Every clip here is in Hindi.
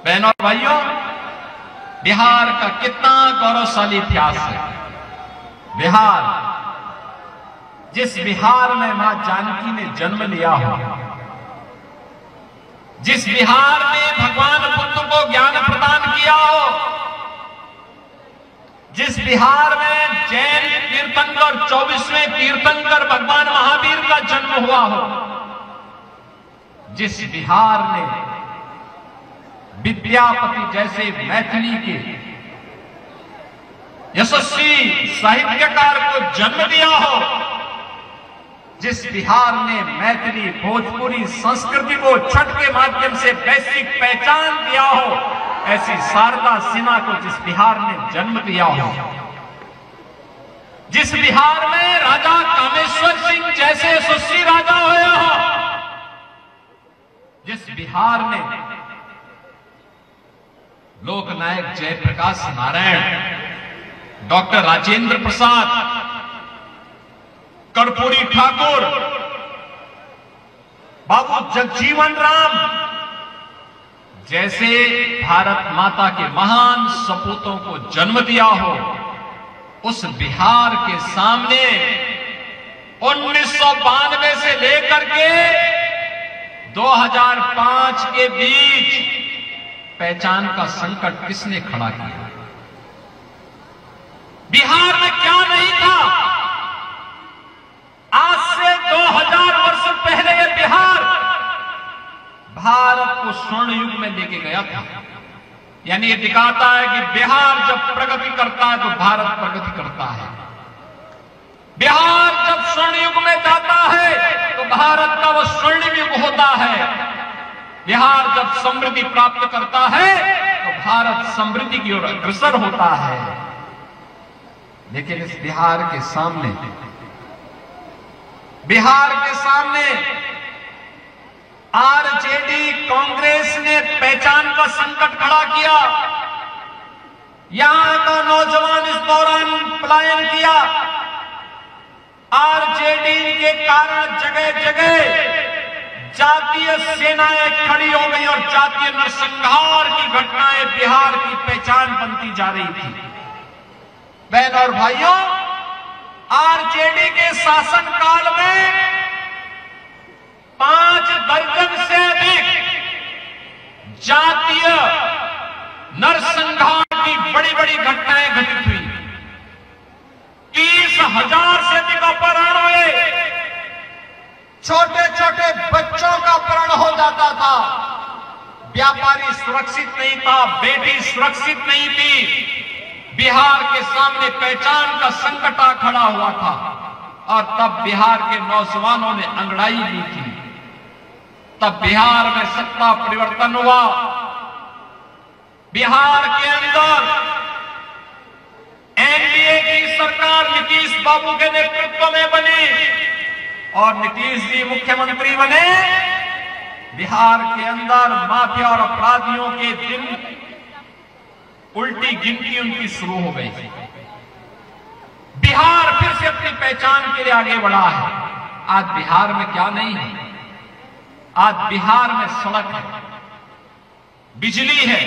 बहनों और भाइयों, बिहार का कितना गौरवशाली इतिहास है। बिहार, जिस बिहार में मां जानकी ने जन्म लिया हो, जिस बिहार में भगवान बुद्ध को ज्ञान प्रदान किया हो, जिस बिहार में जैन तीर्थंकर 24वें तीर्थंकर भगवान महावीर का जन्म हुआ हो, जिस बिहार ने विद्यापति जैसे मैथिली के यशस्वी साहित्यकार को जन्म दिया हो, जिस बिहार ने मैथिली भोजपुरी संस्कृति को छठ के माध्यम से वैश्विक पहचान दिया हो, ऐसी शारदा सिन्हा को जिस बिहार ने जन्म दिया हो, जिस बिहार में राजा कामेश्वर सिंह जैसे यशस्वी राजा हुए हो, जिस बिहार ने लोकनायक जयप्रकाश नारायण, डॉक्टर राजेंद्र प्रसाद, कर्पूरी ठाकुर, बाबू जगजीवन राम जैसे भारत माता के महान सपूतों को जन्म दिया हो, उस बिहार के सामने 1992 से लेकर के 2005 के बीच पहचान का संकट किसने खड़ा किया? बिहार में क्या नहीं था? आज से 2000 वर्ष पहले ये बिहार भारत को स्वर्ण युग में लेके गया था। यानी ये दिखाता है कि बिहार जब प्रगति करता है तो भारत प्रगति करता है। बिहार जब स्वर्ण युग में जाता है तो भारत का वह स्वर्णिम युग होता है। बिहार जब समृद्धि प्राप्त करता है तो भारत समृद्धि की ओर अग्रसर होता है। लेकिन इस बिहार के सामने आरजेडी कांग्रेस ने पहचान का संकट खड़ा किया। यहां का नौजवान इस दौरान पलायन किया। आरजेडी के कारण जगह जगह जातीय सेनाएं खड़ी हो गई और जातीय नरसंहार की घटनाएं बिहार की पहचान बनती जा रही थी। बहन और भाइयों, आरजेडी के शासनकाल में 5 दर्जन से अधिक जातीय नरसंहार की बड़ी बड़ी घटनाएं घटित हुई। 30,000 से अधिक अपहरण हुए। छोटे छोटे बच्चों का अपहरण हो जाता था। व्यापारी सुरक्षित नहीं था, बेटी सुरक्षित नहीं थी। बिहार के सामने पहचान का संकट आ खड़ा हुआ था और तब बिहार के नौजवानों ने अंगड़ाई ली थी। तब बिहार में सत्ता परिवर्तन हुआ। बिहार के अंदर एनडीए की सरकार नीतीश बाबू के नेतृत्व में बनी और नीतीश जी मुख्यमंत्री बने। बिहार के अंदर माफिया और अपराधियों के दिन उल्टी गिनती उनकी शुरू हो गई। बिहार फिर से अपनी पहचान के लिए आगे बढ़ा है। आज बिहार में क्या नहीं है? आज बिहार में सड़क है, बिजली है,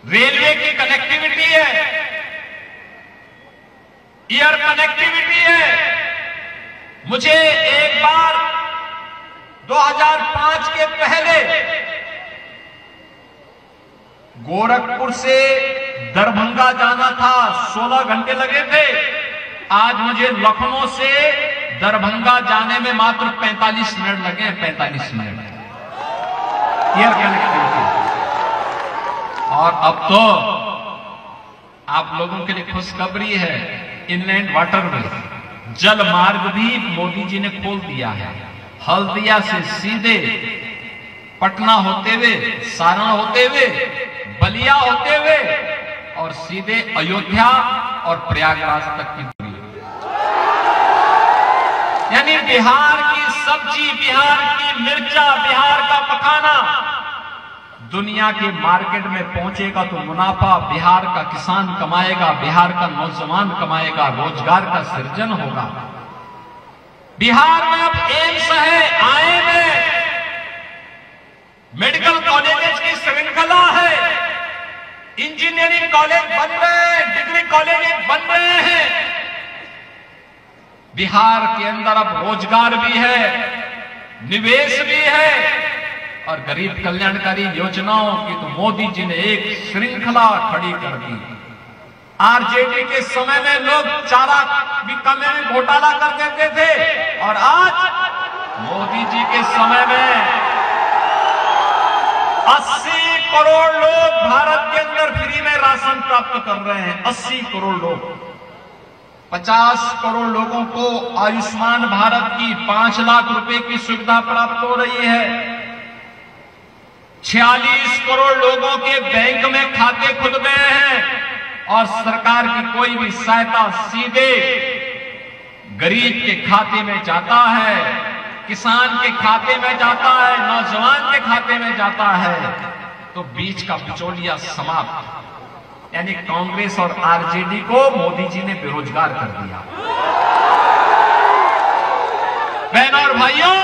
रेलवे की कनेक्टिविटी है, एयर कनेक्टिविटी है। मुझे एक बार 2005 के पहले गोरखपुर से दरभंगा जाना था, 16 घंटे लगे थे। आज मुझे लखनऊ से दरभंगा जाने में मात्र 45 मिनट लगे। 45 मिनट एयर कनेक्टिविटी। और अब तो आप लोगों के लिए खुशखबरी है, इनलैंड वाटरवे, जल मार्ग भी मोदी जी ने खोल दिया है। हल्दिया से सीधे पटना होते हुए, सारण होते हुए, बलिया होते हुए और सीधे अयोध्या और प्रयागराज तक की दूरी। यानी बिहार की सब्जी, बिहार की मिर्चा, बिहार का मखाना दुनिया के मार्केट में पहुंचेगा तो मुनाफा बिहार का किसान कमाएगा, बिहार का नौजवान कमाएगा, रोजगार का सृजन होगा। बिहार में अब एम्स है, आईएमए, मेडिकल कॉलेजेस की श्रृंखला है, इंजीनियरिंग कॉलेज बन रहे हैं, डिग्री कॉलेज बन रहे हैं। बिहार के अंदर अब रोजगार भी है, निवेश भी है, और गरीब कल्याणकारी योजनाओं की तो मोदी जी ने एक श्रृंखला खड़ी कर दी। आरजेडी के समय में लोग चारा बिकने में घोटाला कर देते थे, और आज मोदी जी के समय में 80 करोड़ लोग भारत के अंदर फ्री में राशन प्राप्त कर रहे हैं। 80 करोड़ लोग, 50 करोड़ लोगों को आयुष्मान भारत की 5 लाख रुपए की सुविधा प्राप्त हो रही है। 46 करोड़ लोगों के बैंक में खाते खुल गए हैं, और सरकार की कोई भी सहायता सीधे गरीब के खाते में जाता है, किसान के खाते में जाता है, नौजवान के खाते में जाता है। तो बीच का बिचौलिया समाप्त। यानी कांग्रेस और आरजेडी को मोदी जी ने बेरोजगार कर दिया। बहनों और भाइयों,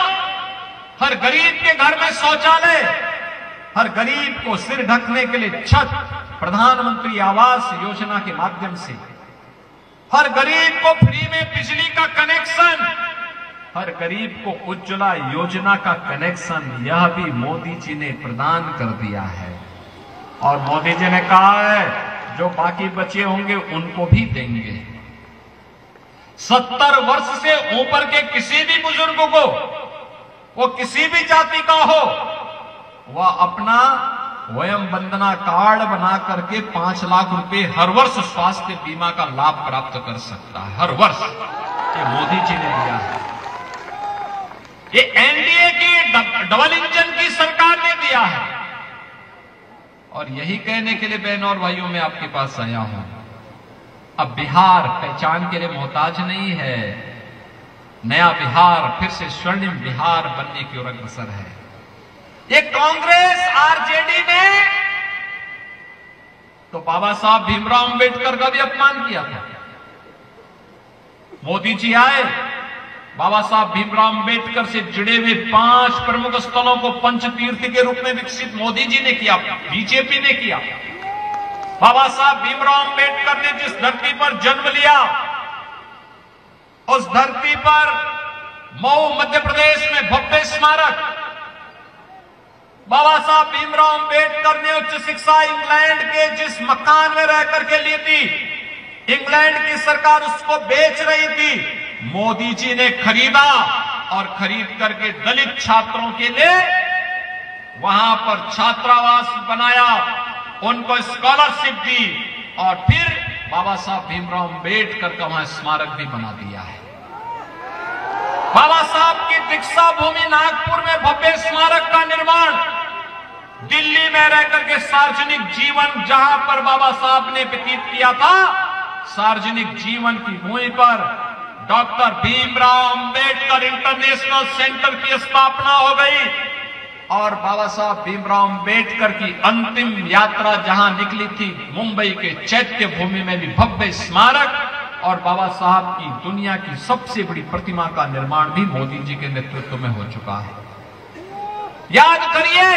हर गरीब के घर में शौचालय, हर गरीब को सिर ढकने के लिए छत, प्रधानमंत्री आवास योजना के माध्यम से हर गरीब को फ्री में बिजली का कनेक्शन, हर गरीब को उज्ज्वला योजना का कनेक्शन, यह भी मोदी जी ने प्रदान कर दिया है। और मोदी जी ने कहा है जो बाकी बचे होंगे उनको भी देंगे। 70 वर्ष से ऊपर के किसी भी बुजुर्ग को, वो किसी भी जाति का हो, वह अपना वयम वंदना कार्ड बना करके 5 लाख रुपए हर वर्ष स्वास्थ्य बीमा का लाभ प्राप्त कर सकता है। हर वर्ष ये मोदी जी ने दिया है। ये एनडीए की डबल इंजन की सरकार ने दिया है। और यही कहने के लिए बहनों और भाइयों मैं आपके पास आया हूं, अब बिहार पहचान के लिए मोहताज नहीं है। नया बिहार फिर से स्वर्णिम बिहार बनने की ओर अग्रसर है। ये कांग्रेस आरजेडी ने तो बाबा साहब भीमराव अंबेडकर का भी अपमान किया था। मोदी जी आए, बाबा साहब भीमराव अंबेडकर से जुड़े हुए 5 प्रमुख स्थलों को पंचतीर्थ के रूप में विकसित मोदी जी ने किया, बीजेपी ने किया। बाबा साहब भीमराव अंबेडकर ने जिस धरती पर जन्म लिया, उस धरती पर मऊ मध्य प्रदेश में भव्य स्मारक, बाबा साहब भीमराव अंबेडकर ने उच्च शिक्षा इंग्लैंड के जिस मकान में रह करके ली थी, इंग्लैंड की सरकार उसको बेच रही थी, मोदी जी ने खरीदा, और खरीद करके दलित छात्रों के लिए वहां पर छात्रावास बनाया, उनको स्कॉलरशिप दी, और फिर बाबा साहब भीमराव अंबेडकर का वहां स्मारक भी बना दिया है। बाबा साहब की दीक्षा भूमि नागपुर में भव्य स्मारक का निर्माण, दिल्ली में रहकर के सार्वजनिक जीवन जहां पर बाबा साहब ने व्यतीत किया था, सार्वजनिक जीवन की भूमि पर doctor Bhimrao Ambedkar international centre की स्थापना हो गई। और बाबा साहब भीमराव अंबेडकर की अंतिम यात्रा जहां निकली थी, मुंबई के चैत्य भूमि में भी भव्य स्मारक, और बाबा साहब की दुनिया की सबसे बड़ी प्रतिमा का निर्माण भी मोदी जी के नेतृत्व में हो चुका है। याद करिए,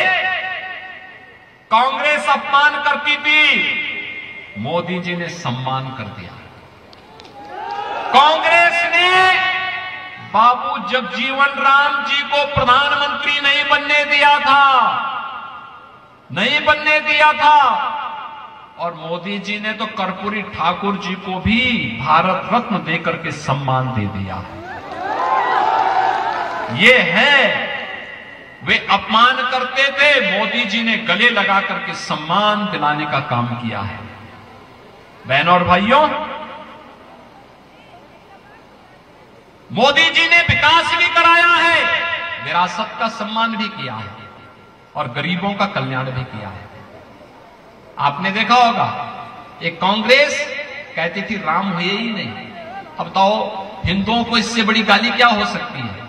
कांग्रेस अपमान करती थी, मोदी जी ने सम्मान कर दिया। कांग्रेस ने बाबू जगजीवन राम जी को प्रधानमंत्री नहीं बनने दिया था, नहीं बनने दिया था, और मोदी जी ने तो कर्पूरी ठाकुर जी को भी भारत रत्न देकर के सम्मान दे दिया। ये है, वे अपमान करते थे, मोदी जी ने गले लगा करके सम्मान दिलाने का काम किया है। बहनों और भाइयों, मोदी जी ने विकास भी कराया है, विरासत का सम्मान भी किया है, और गरीबों का कल्याण भी किया है। आपने देखा होगा, एक कांग्रेस कहती थी राम हुए ही नहीं। अब बताओ, हिंदुओं को इससे बड़ी गाली क्या हो सकती है?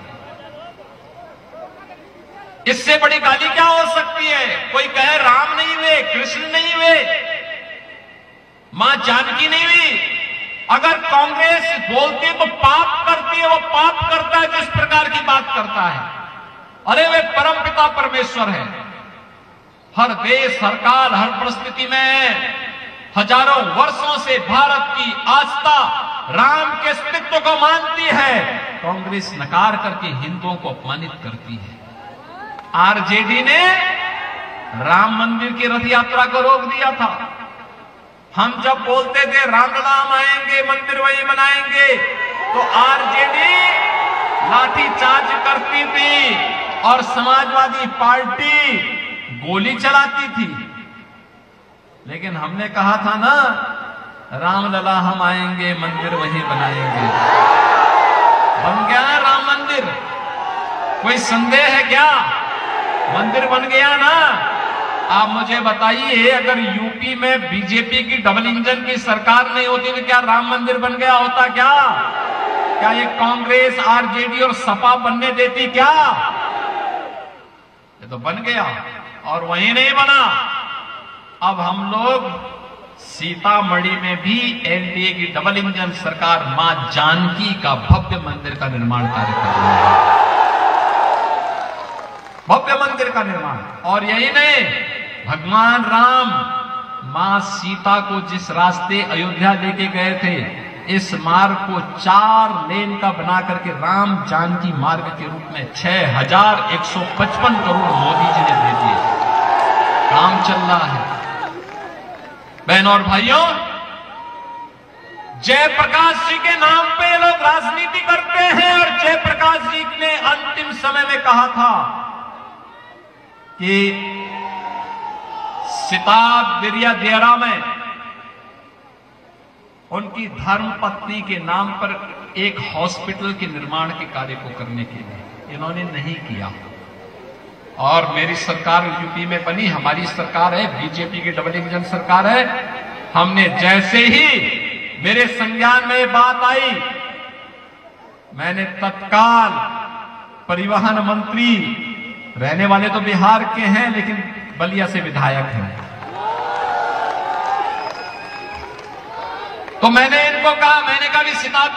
इससे बड़ी गाली क्या हो सकती है? कोई कहे राम नहीं हुए, कृष्ण नहीं हुए, मां जानकी नहीं हुई। अगर कांग्रेस बोलती तो पाप करती है, वो पाप करता है जिस प्रकार की बात करता है। अरे वे परमपिता परमेश्वर है, हर देश, हर काल, हर परिस्थिति में हजारों वर्षों से भारत की आस्था राम के अस्तित्व को मानती है। कांग्रेस नकार करके हिंदुओं को अपमानित करती है। आरजेडी ने राम मंदिर की रथ यात्रा को रोक दिया था। हम जब बोलते थे राम राम आएंगे, मंदिर वही बनाएंगे, तो आरजेडी लाठीचार्ज करती थी और समाजवादी पार्टी गोली चलाती थी। लेकिन हमने कहा था ना, रामलला हम आएंगे, मंदिर वहीं बनाएंगे। बन गया ना राम मंदिर, कोई संदेह है क्या? मंदिर बन गया ना। आप मुझे बताइए, अगर यूपी में बीजेपी की डबल इंजन की सरकार नहीं होती तो क्या राम मंदिर बन गया होता? क्या ये कांग्रेस, आरजेडी और सपा बनने देती क्या? ये तो बन गया, और वहीं नहीं बना। अब हम लोग सीतामढ़ी में भी एनडीए की डबल इंजन सरकार मां जानकी का भव्य मंदिर का निर्माण कार्य कर रही है। भव्य मंदिर का निर्माण। और यही नहीं, भगवान राम मां सीता को जिस रास्ते अयोध्या लेके गए थे, इस मार्ग को 4 लेन का बना करके राम जानकी मार्ग के रूप में 6155 करोड़ मोदी जी ने दे दिए। काम चल रहा है। बहनों और भाइयों, जयप्रकाश जी के नाम पे ये लोग राजनीति करते हैं। और जयप्रकाश जी ने अंतिम समय में कहा था कि सिताब दिरिया दियरा में उनकी धर्म पत्नी के नाम पर एक हॉस्पिटल के निर्माण के कार्य को करने के लिए इन्होंने नहीं किया। और मेरी सरकार यूपी में बनी, हमारी सरकार है, बीजेपी की डबल इंजन सरकार है। हमने जैसे ही मेरे संज्ञान में बात आई, मैंने तत्काल परिवहन मंत्री, रहने वाले तो बिहार के हैं लेकिन बलिया से विधायक हैं, तो मैंने इनको कहा, मैंने कहा भी सिताब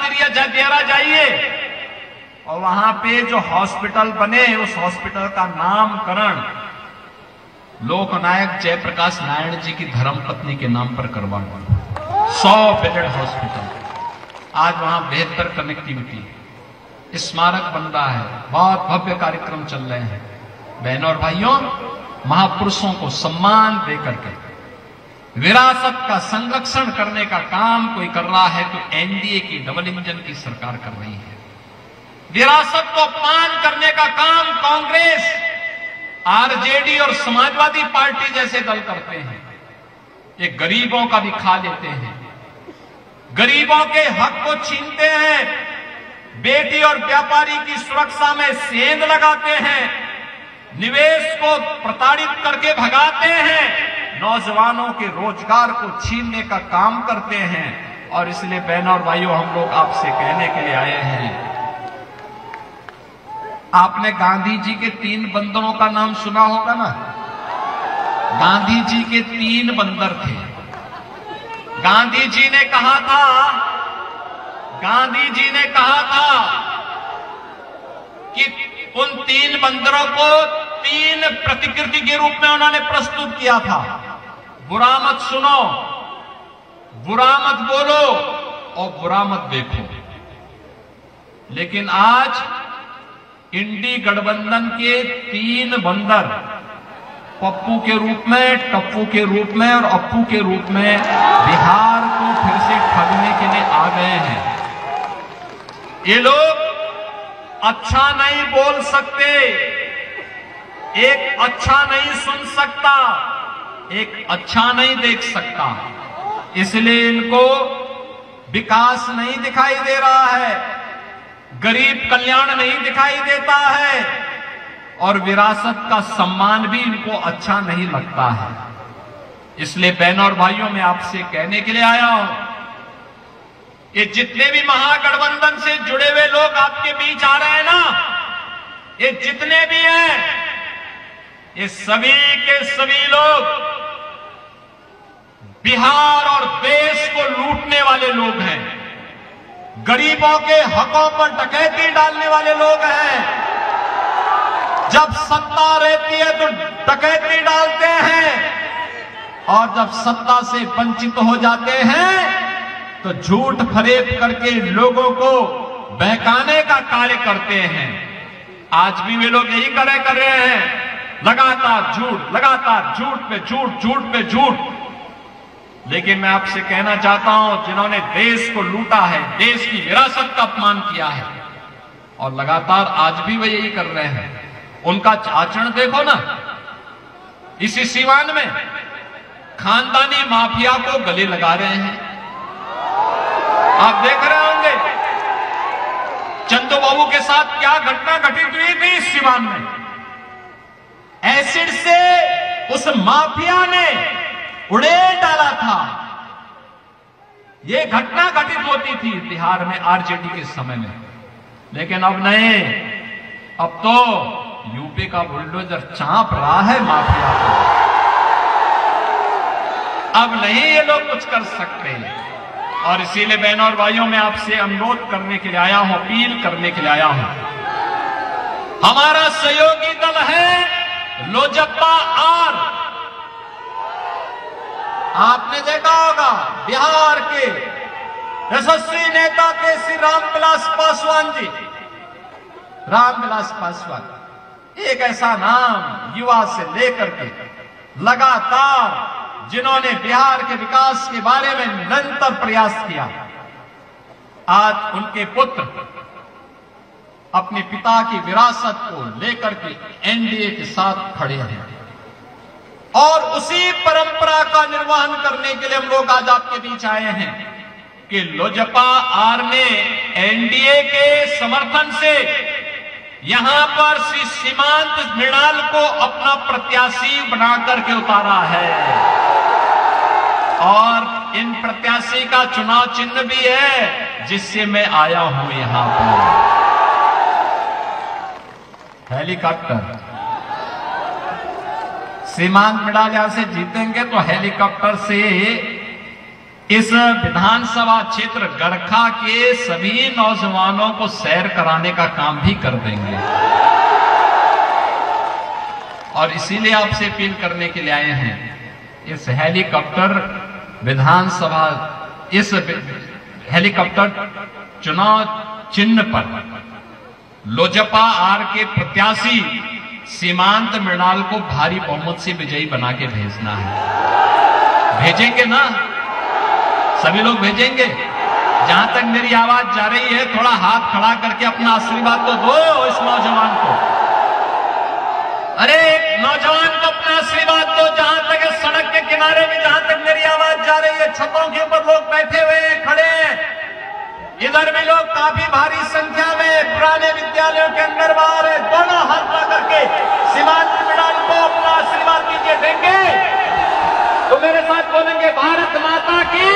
दियरा जाइए और वहां पे जो हॉस्पिटल बने, उस हॉस्पिटल का नामकरण लोकनायक जयप्रकाश नारायण जी की धर्मपत्नी के नाम पर करवाना। 100 बेडेड हॉस्पिटल। आज वहां बेहतर कनेक्टिविटी, स्मारक बन रहा है, बहुत भव्य कार्यक्रम चल रहे हैं। बहनों और भाइयों, महापुरुषों को सम्मान देकर के विरासत का संरक्षण करने का काम कोई कर रहा है तो एनडीए की डबल इंजन की सरकार कर रही है। विरासत को अपमान करने का काम कांग्रेस, आरजेडी और समाजवादी पार्टी जैसे दल करते हैं। ये गरीबों का भी खा लेते हैं, गरीबों के हक को छीनते हैं, बेटी और व्यापारी की सुरक्षा में सेंध लगाते हैं, निवेश को प्रताड़ित करके भगाते हैं, नौजवानों के रोजगार को छीनने का काम करते हैं। और इसलिए बहनों और भाइयों, हम लोग आपसे कहने के लिए आए हैं, आपने गांधी जी के 3 बंदरों का नाम सुना होगा ना। गांधी जी के 3 बंदर थे। गांधी जी ने कहा था कि उन 3 बंदरों को 3 प्रतिकृति के रूप में उन्होंने प्रस्तुत किया था। बुरा मत सुनो, बुरा मत बोलो और बुरा मत देखो। लेकिन आज इंडी गठबंधन के 3 बंदर पप्पू के रूप में, टप्पू के रूप में और अप्पू के रूप में बिहार को फिर से ठगने के लिए आ गए हैं। ये लोग अच्छा नहीं बोल सकते, एक अच्छा नहीं सुन सकता, एक अच्छा नहीं देख सकता, इसलिए इनको विकास नहीं दिखाई दे रहा है, गरीब कल्याण नहीं दिखाई देता है और विरासत का सम्मान भी इनको अच्छा नहीं लगता है। इसलिए बहनों और भाइयों, मैं आपसे कहने के लिए आया हूं, ये जितने भी महागठबंधन से जुड़े हुए लोग आपके बीच आ रहे हैं ना, ये जितने भी हैं, ये सभी के सभी लोग बिहार और देश को लूटने वाले लोग हैं, गरीबों के हकों पर डकैती डालने वाले लोग हैं। जब सत्ता रहती है तो डकैती डालते हैं, और जब सत्ता से वंचित हो जाते हैं तो झूठ फरेब करके लोगों को बहकाने का कार्य करते हैं। आज भी वे लोग यही कर रहे हैं, लगातार झूठ पे झूठ, झूठ पे झूठ। लेकिन मैं आपसे कहना चाहता हूं, जिन्होंने देश को लूटा है, देश की विरासत का अपमान किया है और लगातार आज भी वे यही कर रहे हैं, उनका आचरण देखो ना। इसी सीवान में खानदानी माफिया को गले लगा रहे हैं, आप देख रहे होंगे चंदू बाबू के साथ क्या घटना घटित हुई थी इस सीवान में। एसिड से उस माफिया ने उड़ेल डाला था। यह घटना घटित होती थी बिहार में आरजेडी के समय में, लेकिन अब नहीं, अब तो यूपी का बुलडोजर चांप रहा है माफिया को। अब नहीं ये लोग कुछ कर सकते। और इसीलिए बहनों और भाइयों, मैं आपसे अनुरोध करने के लिए आया हूं, अपील करने के लिए आया हूं। हमारा सहयोगी दल है लोजप्पा आर। आपने देखा होगा बिहार के यशस्वी नेता के श्री रामविलास पासवान जी, रामविलास पासवान एक ऐसा नाम युवा से लेकर के लगातार जिन्होंने बिहार के विकास के बारे में निरंतर प्रयास किया। आज उनके पुत्र अपने पिता की विरासत को लेकर के एनडीए के साथ खड़े हैं और उसी परंपरा का निर्वहन करने के लिए हम लोग आज आपके बीच आए हैं कि लोजपा आर ने एनडीए के समर्थन से यहां पर श्री सीमांत मृणाल को अपना प्रत्याशी बना करके उतारा है। और इन प्रत्याशी का चुनाव चिन्ह भी है जिससे मैं आया हूं यहां पर, हेलीकॉप्टर। सीमांत मृणाल यहां से जीतेंगे तो हेलीकॉप्टर से इस विधानसभा क्षेत्र गरखा के सभी नौजवानों को सैर कराने का काम भी कर देंगे। और इसीलिए आपसे अपील करने के लिए आए हैं, इस हेलीकॉप्टर विधानसभा, इस हेलीकॉप्टर चुनाव चिन्ह पर लोजपा आर के प्रत्याशी सीमांत मृणाल को भारी बहुमत से विजयी बना के भेजना है। भेजेंगे ना? सभी लोग भेजेंगे? जहां तक मेरी आवाज जा रही है, थोड़ा हाथ खड़ा करके अपना आशीर्वाद तो दो इस नौजवान को। अरे एक नौजवान को अपना आशीर्वाद दो। जहां तक सड़क के किनारे में, जहां तक मेरी आवाज जा रही है, छतों के ऊपर लोग बैठे हुए हैं, खड़े हैं, इधर भी लोग काफी भारी संख्या में पुराने विद्यालयों के अंदर बाहर है, दोनों हाथ ला करके सीमांत मृणाल को अपना आशीर्वाद दीजिए। देंगे तो मेरे साथ बोलेंगे भारत माता की।